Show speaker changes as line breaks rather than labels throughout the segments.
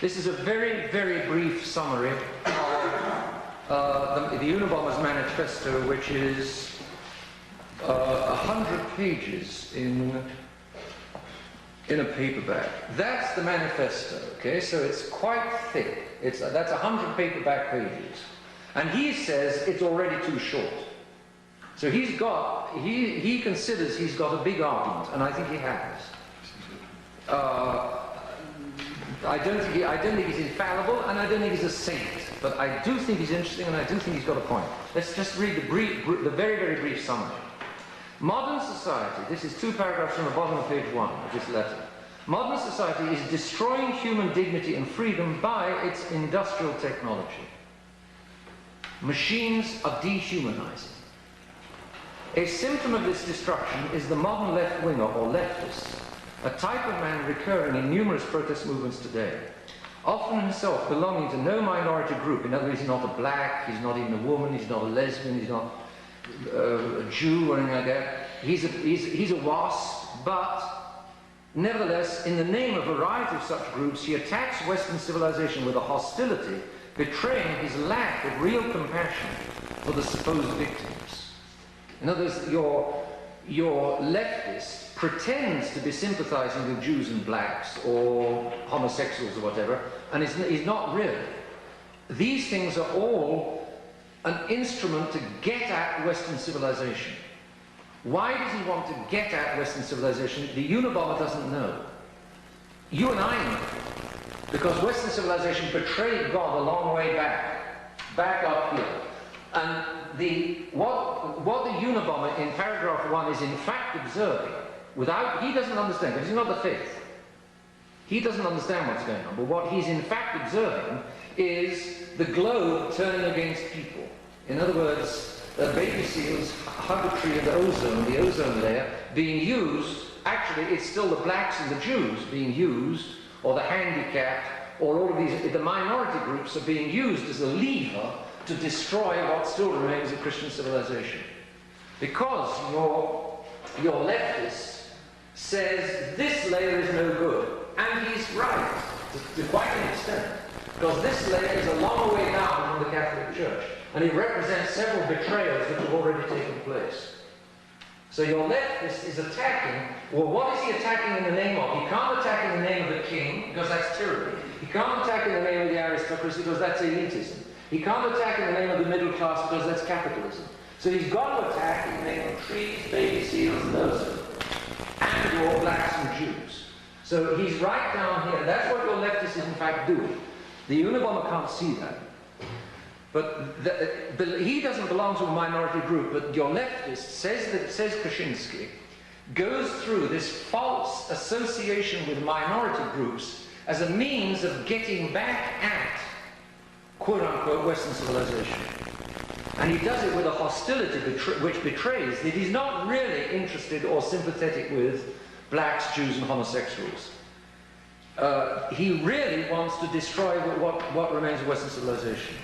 This is a very, very brief summary of the Unabomber's manifesto, which is 100 pages in a paperback. That's the manifesto, okay? So it's quite thick. That's 100 paperback pages. And he says it's already too short. So he considers he's got a big argument, and I think he has. I don't think he's infallible, and I don't think he's a saint, but I do think he's interesting, and I do think he's got a point. Let's just read the very, very brief summary. Modern society, this is 2 paragraphs from the bottom of page 1 of this letter. Modern society is destroying human dignity and freedom by its industrial technology. Machines are dehumanizing. A symptom of this destruction is the modern left-winger or leftist, a type of man recurring in numerous protest movements today, often himself belonging to no minority group. In other words, he's not a black, he's not even a woman, he's not a lesbian, he's not a Jew or anything like that. He's a wasp, but nevertheless, in the name of a variety of such groups, he attacks Western civilization with a hostility, betraying his lack of real compassion for the supposed victims. In other words, your leftist pretends to be sympathizing with Jews and blacks or homosexuals or whatever, and he's not really. These things are all an instrument to get at Western civilization. Why does he want to get at Western civilization? The Unabomber doesn't know. You and I know. Because Western civilization betrayed God a long way back up here. And what the Unabomber in paragraph 1 is in fact observing, he doesn't understand, because he's not the faith. He doesn't understand what's going on, but what he's in fact observing is the globe turning against people. In other words, baby seals hug a tree of the ozone layer, being used, actually it's still the blacks and the Jews being used, or the handicapped, or all of these, the minority groups are being used as a lever to destroy what still remains of Christian civilization. Because your leftist says this layer is no good, and he's right, to quite an extent, because this layer is a long way down from the Catholic Church, and it represents several betrayals that have already taken place. So your leftist is attacking, well, what is he attacking in the name of? He can't attack in the name of the king, because that's tyranny. He can't attack in the name of the aristocracy, because that's elitism. He can't attack in the name of the middle class, because that's capitalism. So he's got to attack in the name of trees, baby seals, and those, and your blacks and Jews. So he's right down here. That's what your leftist is in fact doing. The Unabomber can't see that. But he doesn't belong to a minority group, but your leftist, says Kaczynski, goes through this false association with minority groups as a means of getting back at, quote-unquote, Western civilization. And he does it with a hostility which betrays that he's not really interested or sympathetic with blacks, Jews, and homosexuals. He really wants to destroy what remains of Western civilization.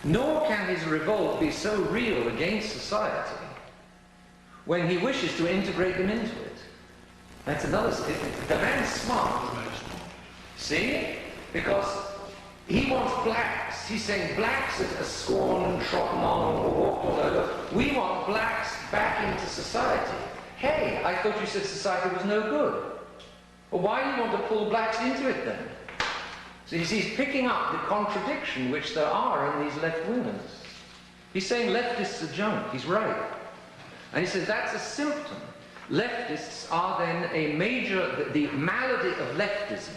Nor can his revolt be so real against society when he wishes to integrate them into it. That's another thing. The man's smart. See? Because he wants blacks. He's saying blacks are scorned and trodden on or walked all over. We want blacks back into society. Hey, I thought you said society was no good. Well, why do you want to pull blacks into it then? So he's picking up the contradiction which there are in these left-wingers. He's saying leftists are junk. He's right. And he says that's a symptom. Leftists are then a major, the malady of leftism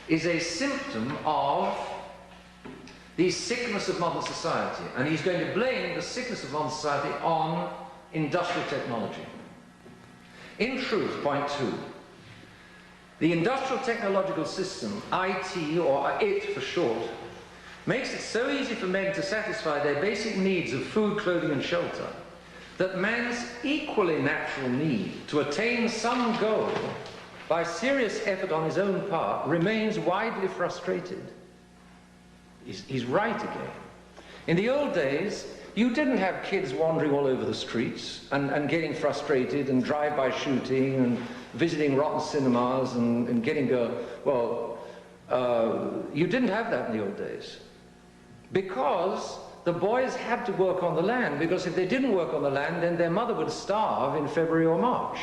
is a symptom of the sickness of modern society. And he's going to blame the sickness of modern society on industrial technology. In truth, point 2, the industrial technological system, IT, or IT for short, makes it so easy for men to satisfy their basic needs of food, clothing, and shelter that man's equally natural need to attain some goal by serious effort on his own part remains widely frustrated. He's right again. In the old days, you didn't have kids wandering all over the streets and getting frustrated and drive-by shooting and visiting rotten cinemas and getting You didn't have that in the old days. Because the boys had to work on the land, because if they didn't work on the land, then their mother would starve in February or March.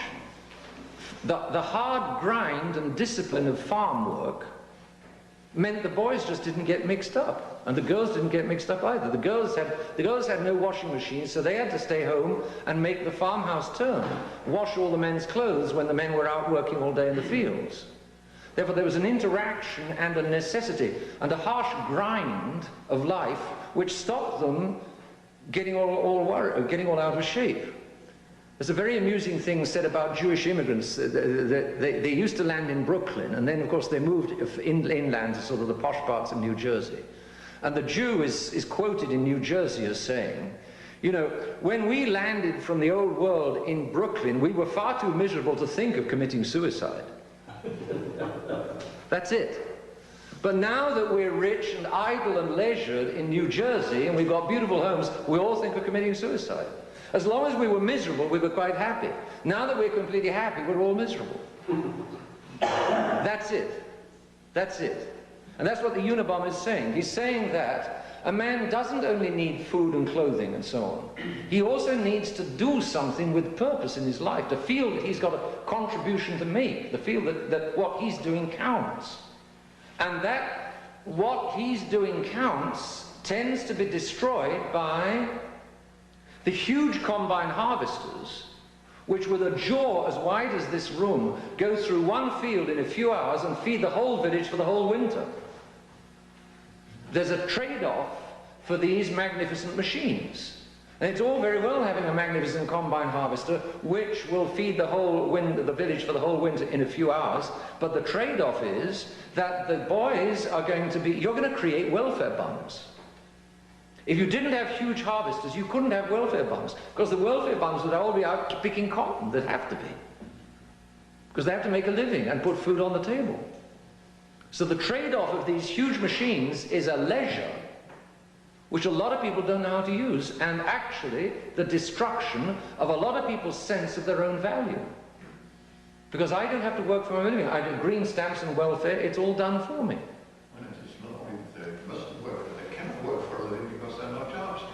The hard grind and discipline of farm work meant the boys just didn't get mixed up, and the girls didn't get mixed up either. The girls had no washing machines, so they had to stay home and make the farmhouse turn, wash all the men's clothes when the men were out working all day in the fields. Therefore, there was an interaction and a necessity and a harsh grind of life which stopped them getting all out of shape. There's a very amusing thing said about Jewish immigrants. They used to land in Brooklyn, and then, of course, they moved inland to sort of the posh parts of New Jersey. And the Jew is quoted in New Jersey as saying, you know, when we landed from the old world in Brooklyn, we were far too miserable to think of committing suicide. That's it. But now that we're rich and idle and leisured in New Jersey, and we've got beautiful homes, we all think of committing suicide. As long as we were miserable, we were quite happy. Now that we're completely happy, we're all miserable. That's it. That's it. And that's what the Unabomber is saying. He's saying that a man doesn't only need food and clothing and so on. He also needs to do something with purpose in his life, to feel that he's got a contribution to make, to feel that what he's doing counts. And that what he's doing counts tends to be destroyed by the huge combine harvesters, which with a jaw as wide as this room, go through one field in a few hours and feed the whole village for the whole winter. There's a trade-off for these magnificent machines. And it's all very well having a magnificent combine harvester which will feed the village for the whole winter in a few hours, but the trade-off is that the boys are going to be, you're going to create welfare bums. If you didn't have huge harvesters, you couldn't have welfare bums, because the welfare bums would all be out picking cotton. They'd have to be, because they have to make a living and put food on the table. So the trade-off of these huge machines is a leisure which a lot of people don't know how to use, and actually the destruction of a lot of people's sense of their own value. Because I don't have to work for my living. I do green stamps and welfare, it's all done for me.
Well, it's not only that they mustn't work, but they cannot work for a living because they're not charged.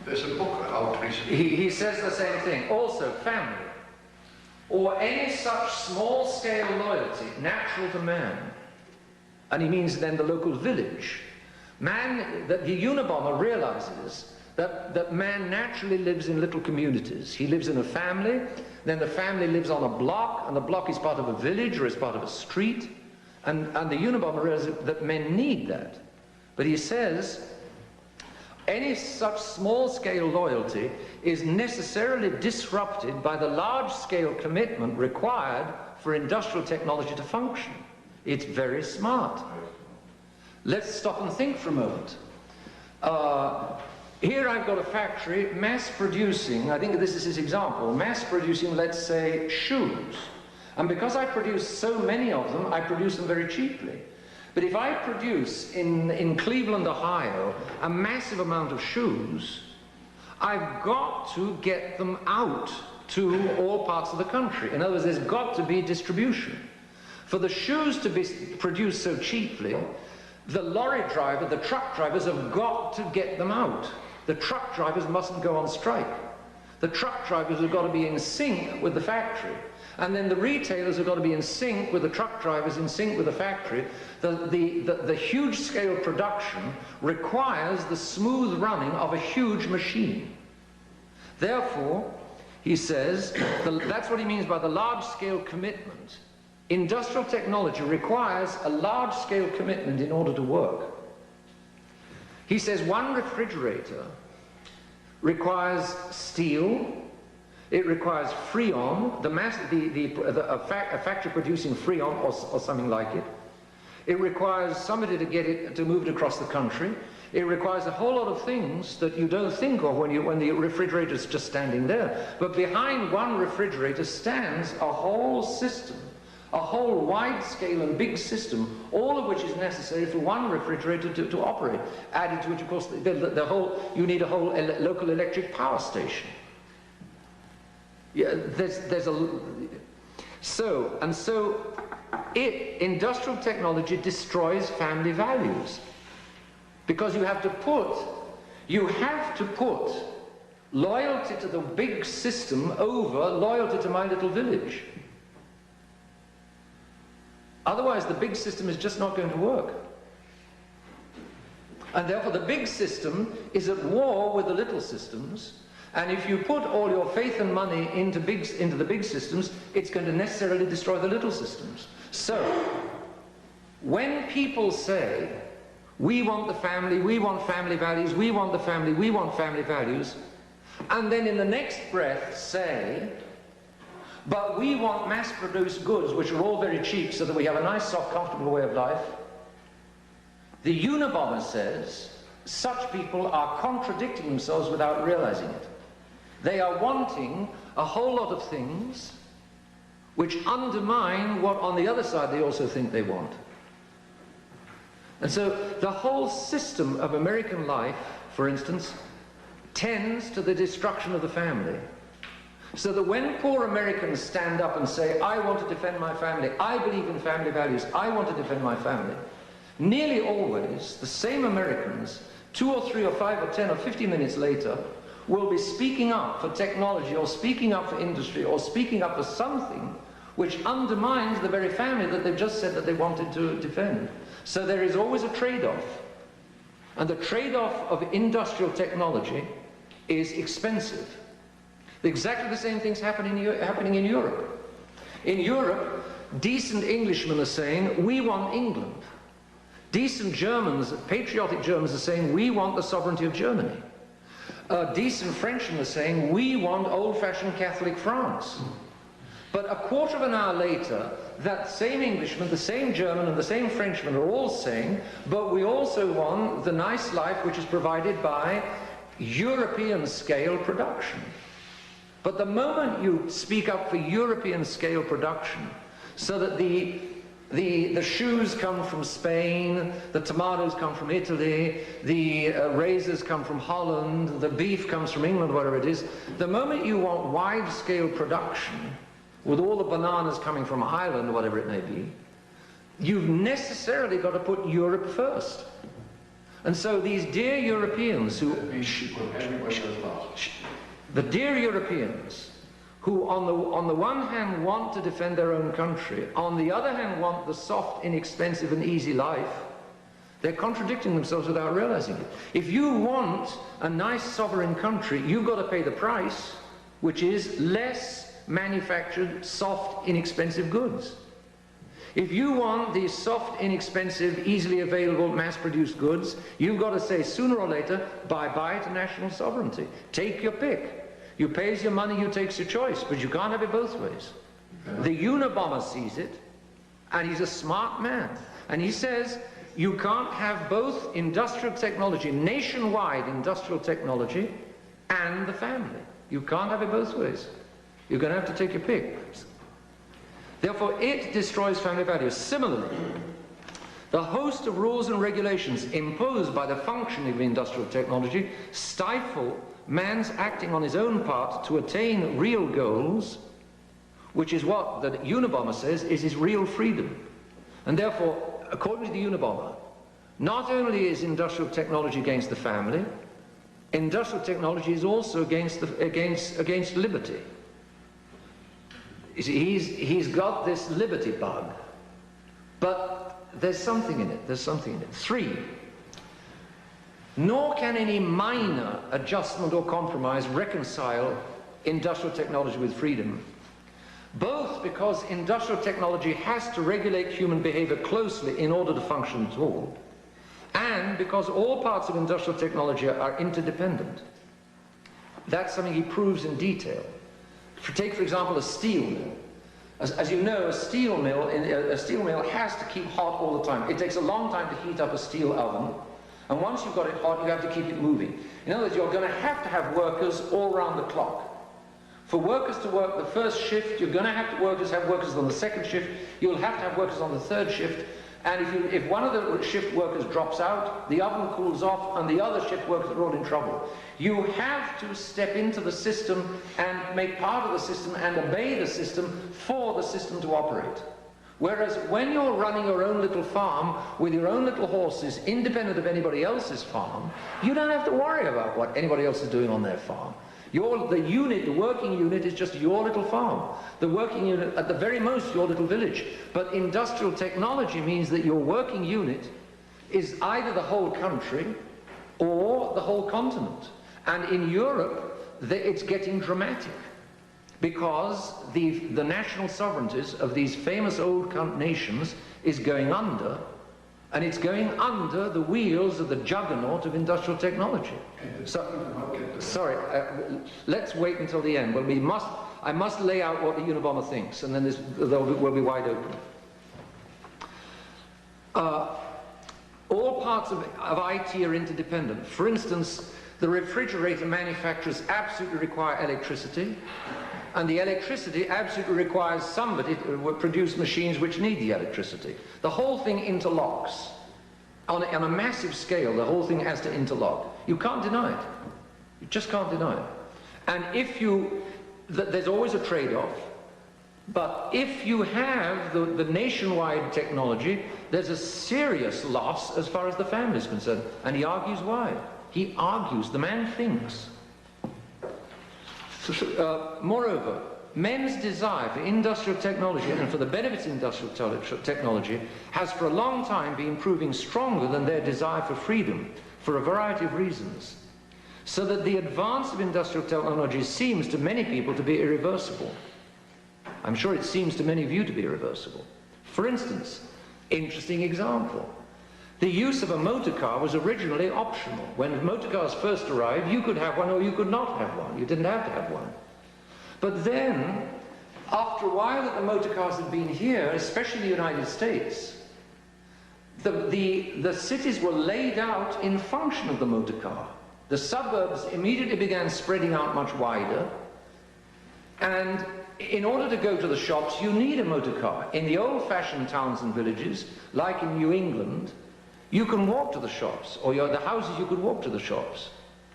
There's a book out recently.
He says the same thing. Also, family, or any such small-scale loyalty natural to man, and he means then the local village. Man, that the Unabomber realizes that man naturally lives in little communities. He lives in a family, then the family lives on a block, and the block is part of a village or is part of a street, and the Unabomber realizes that men need that. But he says, any such small-scale loyalty is necessarily disrupted by the large-scale commitment required for industrial technology to function. It's very smart. Let's stop and think for a moment. Here I've got a factory mass producing, I think this is his example, mass producing, let's say, shoes. And because I produce so many of them, I produce them very cheaply. But if I produce in Cleveland, Ohio, a massive amount of shoes, I've got to get them out to all parts of the country. In other words, there's got to be distribution. For the shoes to be produced so cheaply, the lorry driver, the truck drivers have got to get them out. The truck drivers mustn't go on strike. The truck drivers have got to be in sync with the factory. And then the retailers have got to be in sync with the truck drivers, in sync with the factory. The huge scale production requires the smooth running of a huge machine. Therefore, he says, that's what he means by the large scale commitment. Industrial technology requires a large-scale commitment in order to work. He says one refrigerator requires steel, it requires freon, a factory producing freon or something like it. It requires somebody to get it, to move it across the country. It requires a whole lot of things that you don't think of when the refrigerator is just standing there. But behind one refrigerator stands a whole system, a whole wide-scale and big system, all of which is necessary for one refrigerator to operate. Added to which, of course, you need a whole local electric power station. Yeah, so Industrial technology destroys family values. Because you have to put loyalty to the big system over loyalty to my little village. Otherwise, the big system is just not going to work. And therefore, the big system is at war with the little systems. And if you put all your faith and money into the big systems, it's going to necessarily destroy the little systems. So, when people say, we want the family, we want family values, we want the family, we want family values, and then in the next breath say, but we want mass-produced goods which are all very cheap so that we have a nice, soft, comfortable way of life, the Unabomber says such people are contradicting themselves without realizing it. They are wanting a whole lot of things which undermine what on the other side they also think they want. And so the whole system of American life, for instance, tends to the destruction of the family. So that when poor Americans stand up and say, I want to defend my family, I believe in family values, I want to defend my family, nearly always the same Americans, 2 or 3 or 5 or 10 or 15 minutes later, will be speaking up for technology or speaking up for industry or speaking up for something which undermines the very family that they've just said that they wanted to defend. So there is always a trade-off. And the trade-off of industrial technology is expensive. Exactly the same things happening in Europe. In Europe, decent Englishmen are saying, we want England. Decent Germans, patriotic Germans, are saying, we want the sovereignty of Germany. Decent Frenchmen are saying, we want old-fashioned Catholic France. But a quarter of an hour later, that same Englishman, the same German, and the same Frenchman are all saying, but we also want the nice life which is provided by European-scale production. But the moment you speak up for European-scale production, so that the shoes come from Spain, the tomatoes come from Italy, the razors come from Holland, the beef comes from England, whatever it is, the moment you want wide-scale production, with all the bananas coming from Ireland, whatever it may be, you've necessarily got to put Europe first. And so these dear Europeans who... The dear Europeans who on the one hand want to defend their own country, on the other hand want the soft, inexpensive and easy life, they're contradicting themselves without realizing it. If you want a nice sovereign country, you've got to pay the price, which is less manufactured, soft, inexpensive goods. If you want these soft, inexpensive, easily available, mass-produced goods, you've got to say sooner or later, bye-bye to national sovereignty. Take your pick. You pays your money, you takes your choice, but you can't have it both ways. The Unabomber sees it, and he's a smart man. And he says, you can't have both industrial technology, nationwide industrial technology, and the family. You can't have it both ways. You're going to have to take your pick. Therefore, it destroys family values. Similarly, the host of rules and regulations imposed by the functioning of industrial technology stifle man's acting on his own part to attain real goals, which is what the Unabomber says is his real freedom. And therefore, according to the Unabomber, not only is industrial technology against the family, industrial technology is also against liberty. You see, he's got this liberty bug, but there's something in it, there's something in it. 3, nor can any minor adjustment or compromise reconcile industrial technology with freedom, both because industrial technology has to regulate human behavior closely in order to function at all, and because all parts of industrial technology are interdependent. That's something he proves in detail. Take, for example, a steel mill. As you know, a steel mill has to keep hot all the time. It takes a long time to heat up a steel oven, and once you've got it hot, you have to keep it moving. In other words, you're going to have workers all around the clock. For workers to work the first shift, you're going to have workers on the second shift, you'll have to have workers on the third shift, and if one of the shift workers drops out, the oven cools off, and the other shift workers are all in trouble. You have to step into the system and make part of the system and obey the system for the system to operate. Whereas when you're running your own little farm with your own little horses, independent of anybody else's farm, you don't have to worry about what anybody else is doing on their farm. The working unit is just your little farm. The working unit, at the very most, your little village. But industrial technology means that your working unit is either the whole country or the whole continent. And in Europe, it's getting dramatic, because the national sovereignties of these famous old nations is going under, and it's going under the wheels of the juggernaut of industrial technology. Sorry, let's wait until the end. Well, I must lay out what the Unabomber thinks, and then we'll be wide open. All parts of IT are interdependent. For instance, the refrigerator manufacturers absolutely require electricity, and the electricity absolutely requires somebody to produce machines which need the electricity. The whole thing interlocks. On a massive scale, the whole thing has to interlock. You can't deny it. You just can't deny it. And there's always a trade-off, but if you have the nationwide technology, there's a serious loss as far as the family is concerned. And he argues why. He argues, the man thinks. Moreover, men's desire for industrial technology and for the benefits of industrial technology has for a long time been proving stronger than their desire for freedom, for a variety of reasons. So that the advance of industrial technology seems to many people to be irreversible. I'm sure it seems to many of you to be irreversible. For instance, interesting example. The use of a motor car was originally optional. When motor cars first arrived, you could have one or you could not have one. You didn't have to have one. But then, after a while that the motor cars had been here, especially in the United States, the cities were laid out in function of the motor car. The suburbs immediately began spreading out much wider, and in order to go to the shops, you need a motor car. In the old-fashioned towns and villages, like in New England, you can walk to the shops, or the houses you could walk to the shops,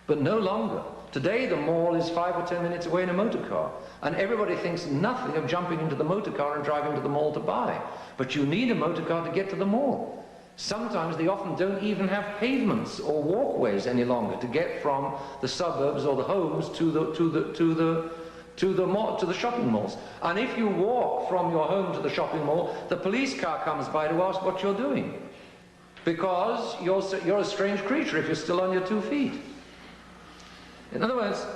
but no longer. Today the mall is 5 or 10 minutes away in a motor car, and everybody thinks nothing of jumping into the motor car and driving to the mall to buy. But you need a motor car to get to the mall. Sometimes they often don't even have pavements or walkways any longer to get from the suburbs or the homes to the shopping malls. And if you walk from your home to the shopping mall, the police car comes by to ask what you're doing, because you're a strange creature if you're still on your 2 feet. In other words,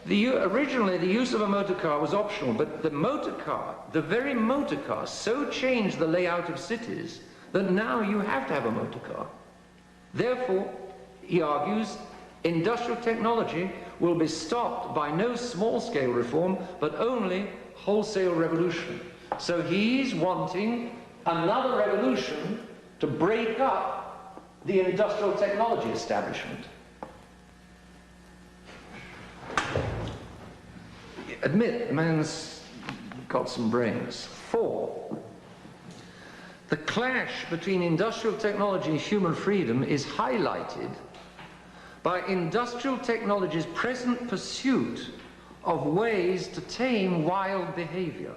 originally the use of a motor car was optional, but the motor car, the very motor car, so changed the layout of cities that now you have to have a motor car. Therefore, he argues, industrial technology will be stopped by no small-scale reform, but only wholesale revolution. So he's wanting another revolution to break up the industrial technology establishment. Admit, the man's got some brains. 4. The clash between industrial technology and human freedom is highlighted by industrial technology's present pursuit of ways to tame wild behavior.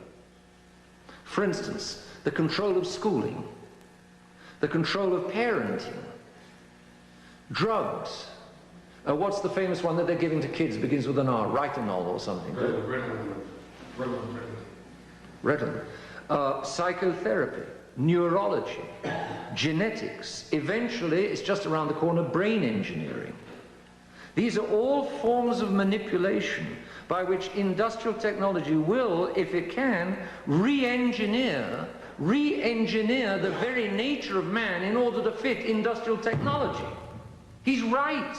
For instance, the control of schooling, the control of parenting, drugs. What's the famous one that they're giving to kids? Begins with an R, Ritonol or something. Ritalin. Psychotherapy, neurology, genetics. Eventually, it's just around the corner, brain engineering. These are all forms of manipulation by which industrial technology will, if it can, re-engineer the very nature of man in order to fit industrial technology. He's right.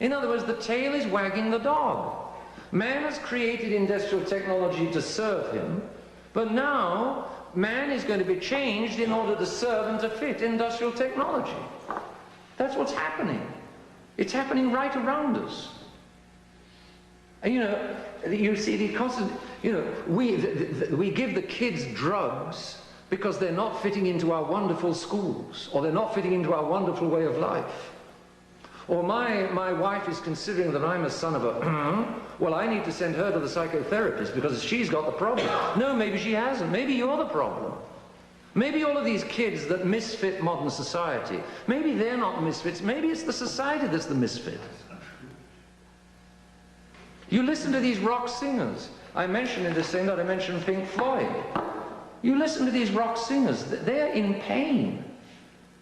In other words, the tail is wagging the dog. Man has created industrial technology to serve him, but now man is going to be changed in order to serve and to fit industrial technology. That's what's happening. It's happening right around us. And you see the constant, we give the kids drugs because they're not fitting into our wonderful schools, or they're not fitting into our wonderful way of life. Or my wife is considering that I'm a son of a, well, I need to send her to the psychotherapist because she's got the problem. No, maybe she hasn't. Maybe you're the problem. Maybe all of these kids that misfit modern society, maybe they're not misfits, maybe it's the society that's the misfit. You listen to these rock singers. I mentioned in this thing that I mentioned Pink Floyd. You listen to these rock singers, they're in pain.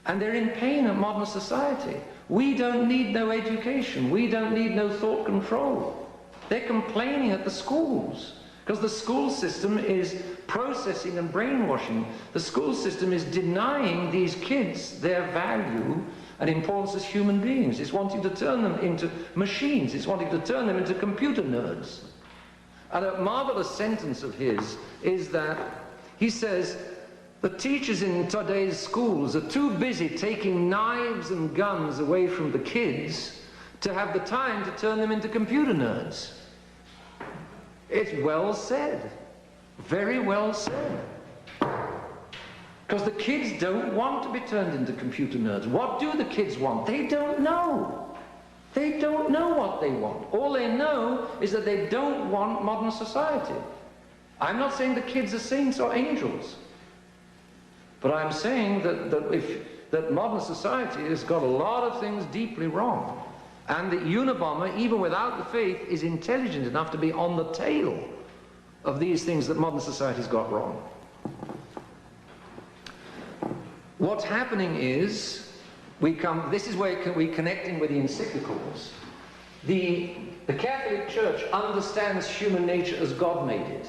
And they're in pain in modern society. We don't need no education. We don't need no thought control. They're complaining at the schools. Because the school system is processing and brainwashing. The school system is denying these kids their value and importance as human beings. It's wanting to turn them into machines. It's wanting to turn them into computer nerds. And a marvelous sentence of his is that he says, the teachers in today's schools are too busy taking knives and guns away from the kids to have the time to turn them into computer nerds. It's well said. Very well said. Because the kids don't want to be turned into computer nerds. What do the kids want? They don't know. They don't know what they want. All they know is that they don't want modern society. I'm not saying the kids are saints or angels. But I'm saying that modern society has got a lot of things deeply wrong. And the Unabomber, even without the faith, is intelligent enough to be on the tail of these things that modern society's got wrong. What's happening is, this is where we're connecting with the encyclicals. The Catholic Church understands human nature as God made it.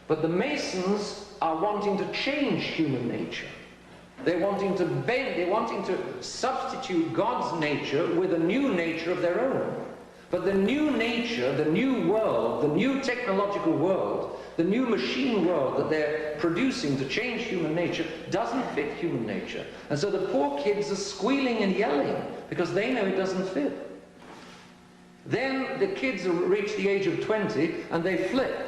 But the Masons are wanting to change human nature. They're wanting to bend, they're wanting to substitute God's nature with a new nature of their own. But the new nature, the new world, the new technological world, the new machine world that they're producing to change human nature doesn't fit human nature. And so the poor kids are squealing and yelling because they know it doesn't fit. Then the kids reach the age of 20 and they flip.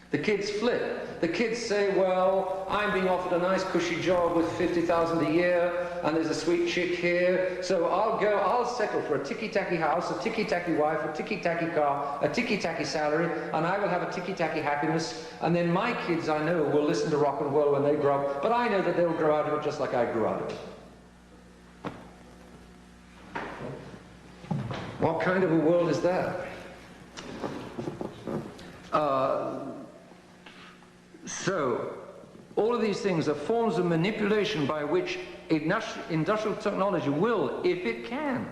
The kids flip. The kids say, well, I'm being offered a nice cushy job with 50,000 a year, and there's a sweet chick here, so I'll settle for a ticky-tacky house, a ticky-tacky wife, a ticky-tacky car, a ticky-tacky salary, and I will have a ticky-tacky happiness, and then my kids, I know, will listen to rock and roll when they grow up, but I know that they'll grow out of it just like I grew out of it. What kind of a world is that? So, all of these things are forms of manipulation by which industrial technology will, if it can,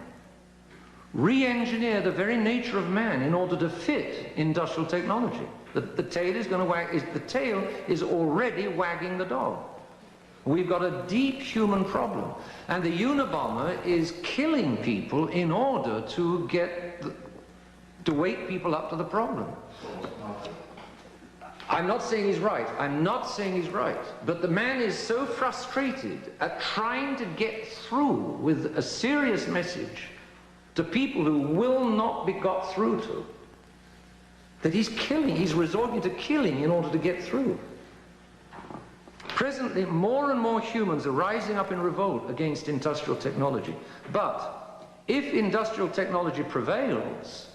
re-engineer the very nature of man in order to fit industrial technology. The tail is going to wag. The tail is already wagging the dog. We've got a deep human problem, and the Unabomber is killing people in order to wake people up to the problem. I'm not saying he's right. I'm not saying he's right. But the man is so frustrated at trying to get through with a serious message to people who will not be got through to, that he's killing, he's resorting to killing in order to get through. Presently, more and more humans are rising up in revolt against industrial technology. But if industrial technology prevails,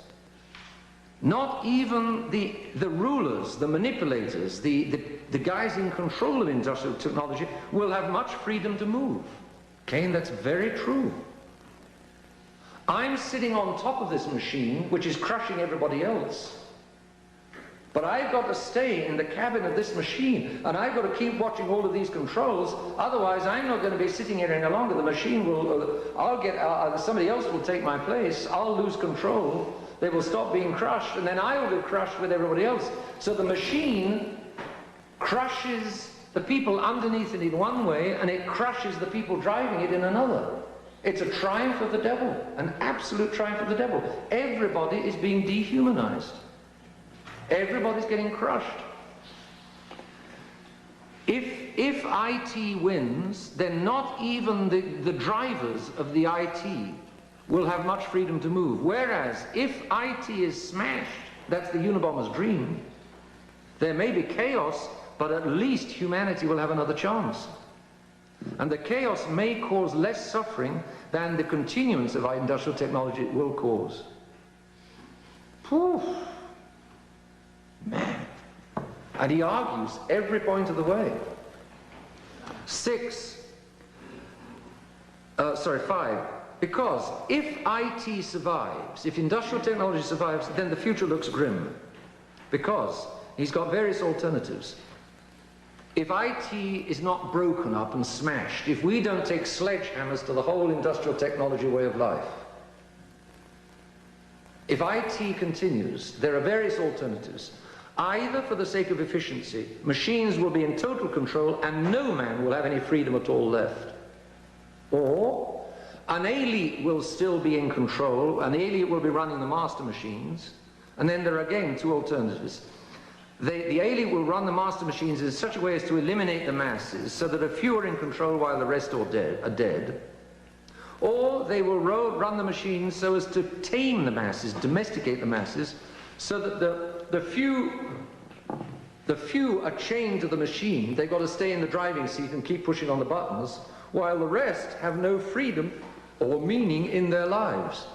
not even the rulers, the manipulators, the guys in control of industrial technology will have much freedom to move. Okay, and that's very true. I'm sitting on top of this machine, which is crushing everybody else. But I've got to stay in the cabin of this machine, and I've got to keep watching all of these controls, otherwise I'm not going to be sitting here any longer. The machine will, somebody else will take my place, I'll lose control. They will stop being crushed, and then I will get crushed with everybody else. So the machine crushes the people underneath it in one way, and it crushes the people driving it in another. It's a triumph of the devil, an absolute triumph of the devil. Everybody is being dehumanized. Everybody's getting crushed. If IT wins, then not even the drivers of the IT will have much freedom to move. Whereas, if IT is smashed, that's the Unabomber's dream, there may be chaos, but at least humanity will have another chance. And the chaos may cause less suffering than the continuance of our industrial technology will cause. Poof. Man. And he argues every point of the way. 5. Because if IT survives, if industrial technology survives, then the future looks grim. Because he's got various alternatives. If IT is not broken up and smashed, if we don't take sledgehammers to the whole industrial technology way of life, if IT continues, there are various alternatives. Either for the sake of efficiency, machines will be in total control and no man will have any freedom at all left. Or an elite will still be in control, an elite will be running the master machines, and then there are again two alternatives. The elite will run the master machines in such a way as to eliminate the masses, so that a few are in control while the rest are dead. Or they will run the machines so as to tame the masses, domesticate the masses, so that the few are chained to the machine. They've got to stay in the driving seat and keep pushing on the buttons, while the rest have no freedom or meaning in their lives.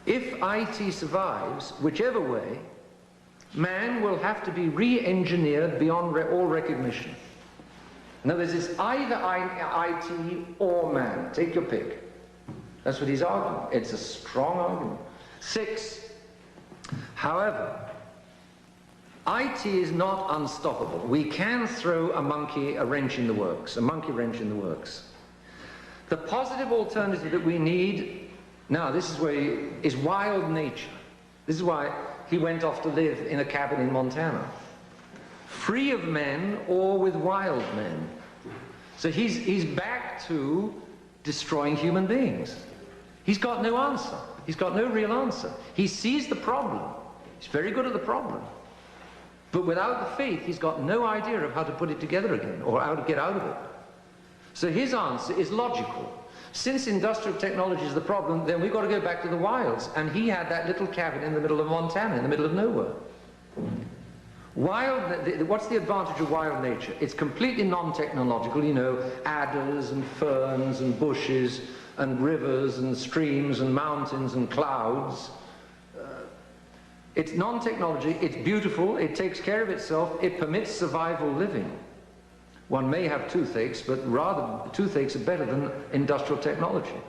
If IT survives, whichever way, man will have to be re-engineered beyond all recognition. In other words, it's either IT or man. Take your pick. That's what he's arguing. It's a strong argument. 6. However, IT is not unstoppable. We can throw a wrench in the works, a monkey wrench in the works. The positive alternative that we need, now this is where is wild nature. This is why he went off to live in a cabin in Montana. Free of men or with wild men. So he's back to destroying human beings. He's got no answer. He's got no real answer. He sees the problem. He's very good at the problem. But without the faith, he's got no idea of how to put it together again or how to get out of it. So his answer is logical. Since industrial technology is the problem, then we've got to go back to the wilds. And he had that little cabin in the middle of Montana, in the middle of nowhere. What's the advantage of wild nature? It's completely non-technological, you know, adders and ferns and bushes and rivers and streams and mountains and clouds. It's non-technology, it's beautiful, it takes care of itself, it permits survival living. One may have toothaches, but rather toothaches are better than industrial technology.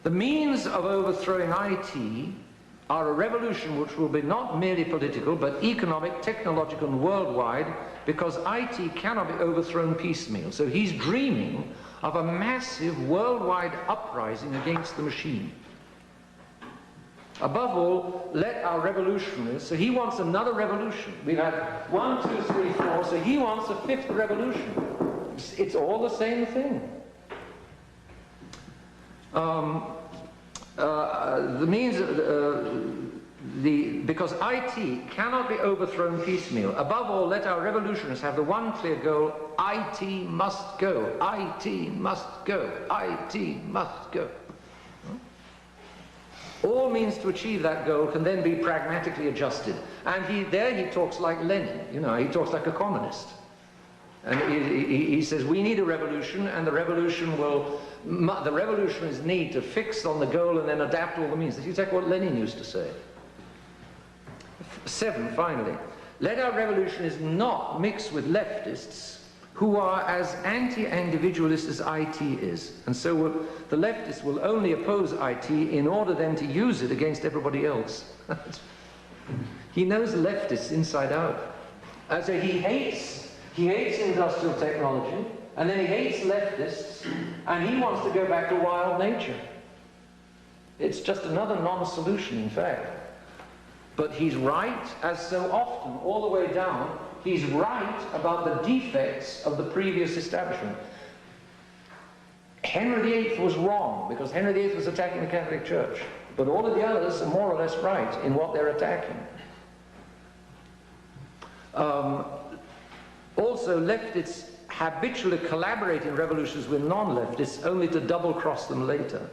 The means of overthrowing IT are a revolution which will be not merely political, but economic, technological, and worldwide, because IT cannot be overthrown piecemeal. So he's dreaming of a massive worldwide uprising against the machine. Above all, let our revolutionaries, so he wants another revolution. We've had 1, 2, 3, 4, so he wants a 5th revolution. It's all the same thing. Because IT cannot be overthrown piecemeal. Above all, let our revolutionists have the one clear goal: IT must go, IT must go, IT must go. All means to achieve that goal can then be pragmatically adjusted. And he talks like Lenin, you know, he talks like a communist. And he says, we need a revolution, and the revolutionists need to fix on the goal and then adapt all the means. That's exactly what Lenin used to say. 7, finally. Let our revolutionists not mix with leftists who are as anti-individualist as IT is. And so the leftists will only oppose IT in order then to use it against everybody else. He knows leftists inside out. So he hates industrial technology, and then he hates leftists, and he wants to go back to wild nature. It's just another non-solution, in fact. But he's right, as so often, all the way down. He's right about the defects of the previous establishment. Henry VIII was wrong, because Henry VIII was attacking the Catholic Church. But all of the others are more or less right in what they're attacking. Also, leftists habitually collaborate in revolutions with non-leftists only to double-cross them later.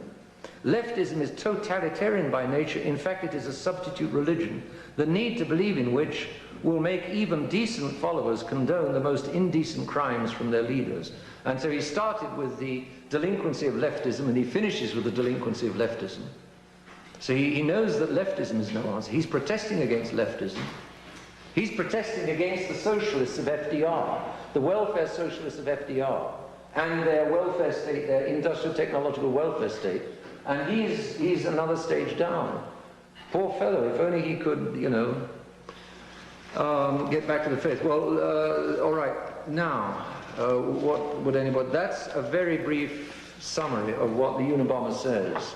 Leftism is totalitarian by nature. In fact, it is a substitute religion, the need to believe in which will make even decent followers condone the most indecent crimes from their leaders. And so he started with the delinquency of leftism, and he finishes with the delinquency of leftism. So he knows that leftism is no answer. He's protesting against leftism. He's protesting against the socialists of FDR, the welfare socialists of FDR, and their welfare state, their industrial technological welfare state. And he's another stage down. Poor fellow, if only he could, you know, get back to the faith. Well, all right, now, what would anybody... That's a very brief summary of what the Unabomber says.